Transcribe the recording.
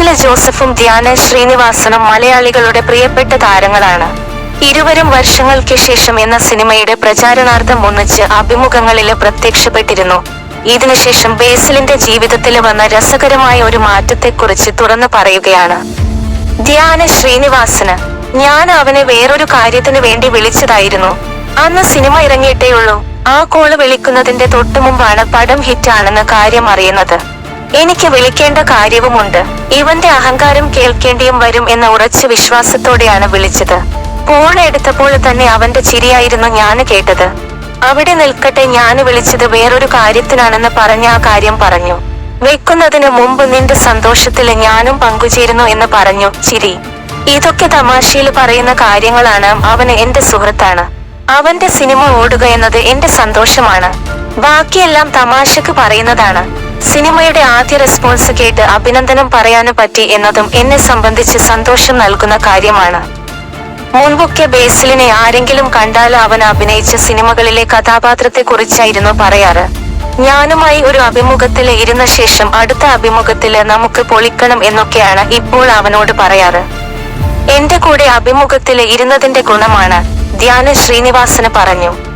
ബേസിൽ ജോസഫും ധ്യാന ശ്രീനിവാസനും മലയാളികളുടെ പ്രിയപ്പെട്ട താരങ്ങളാണ്. ഇരുവരും വർഷങ്ങൾക്ക് ശേഷം എന്ന സിനിമയുടെ പ്രചാരണാർത്ഥം ഒന്നിച്ച് അഭിമുഖങ്ങളിൽ പ്രത്യക്ഷപ്പെട്ടിരുന്നു. ഇതിനുശേഷം ബേസിലിന്റെ ജീവിതത്തിൽ വന്ന രസകരമായ ഒരു മാറ്റത്തെക്കുറിച്ച് തുറന്നു പറയുകയാണ് ധ്യാന ശ്രീനിവാസന്. ഞാൻ അവനെ വേറൊരു കാര്യത്തിന് വേണ്ടി വിളിച്ചതായിരുന്നു. അന്ന് സിനിമ ഇറങ്ങിയിട്ടേയുള്ളൂ. ആ കോള് വിളിക്കുന്നതിന്റെ തൊട്ടുമുമ്പാണ് പടം ഹിറ്റാണെന്ന് കാര്യം അറിയുന്നത്. എനിക്ക് വിളിക്കേണ്ട കാര്യവുമുണ്ട്. ഇവന്റെ അഹങ്കാരം കേൾക്കേണ്ടിയും വരും എന്ന ഉറച്ച വിശ്വാസത്തോടെയാണ് വിളിച്ചത്. ഫോൺ എടുത്തപ്പോൾ തന്നെ അവന്റെ ചിരിയായിരുന്നു ഞാൻ കേട്ടത്. അവിടെ നിൽക്കട്ടെ, ഞാൻ വിളിച്ചത് വേറൊരു കാര്യത്തിനാണെന്ന് പറഞ്ഞ ആ കാര്യം പറഞ്ഞു. വെക്കുന്നതിന് മുമ്പ് നിന്റെ സന്തോഷത്തിൽ ഞാനും പങ്കുചേരുന്നു എന്ന് പറഞ്ഞു. ചിരി. ഇതൊക്കെ തമാശയിൽ പറയുന്ന കാര്യങ്ങളാണ്. അവന് എന്റെ സുഹൃത്താണ്. അവന്റെ സിനിമ ഓടുക എന്നത് എന്റെ സന്തോഷമാണ്. ബാക്കിയെല്ലാം തമാശക്ക് പറയുന്നതാണ്. സിനിമയുടെ ആദ്യ റെസ്പോൺസ് കേട്ട് അഭിനന്ദനം പറയാനും പറ്റി എന്നതും എന്നെ സംബന്ധിച്ച് സന്തോഷം നൽകുന്ന കാര്യമാണ്. മുൻപൊക്കെ ബേസിലിനെ ആരെങ്കിലും കണ്ടാൽ അവൻ അഭിനയിച്ച സിനിമകളിലെ കഥാപാത്രത്തെ കുറിച്ചായിരുന്നു പറയാറ്. ഞാനുമായി ഒരു അഭിമുഖത്തിൽ ഇരുന്ന ശേഷം അടുത്ത അഭിമുഖത്തില് നമുക്ക് പൊളിക്കണം എന്നൊക്കെയാണ് ഇപ്പോൾ അവനോട് പറയാറ്. എന്റെ കൂടെ അഭിമുഖത്തിൽ ഇരുന്നതിന്റെ ഗുണമാണ്, ധ്യാന ശ്രീനിവാസന് പറഞ്ഞു.